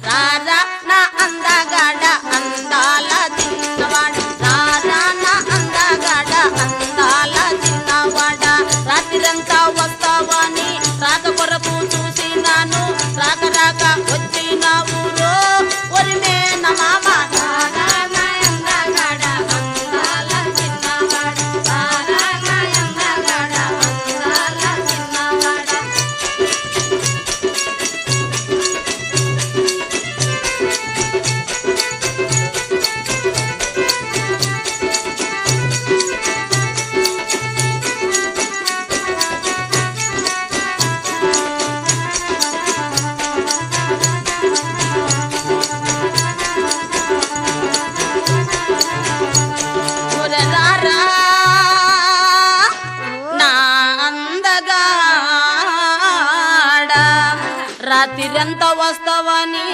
రారా నా అందగాడ అందాల చిన్నవాడ రారా నా అందగాడ అందాల చిన్నవాడ రాత్రిరంతా వస్తావని రాక కొరకు చూసినాను రాక రాక వచ్చినావు రో ఒరిమే నా మామ రాత్రిరంతా వస్తావని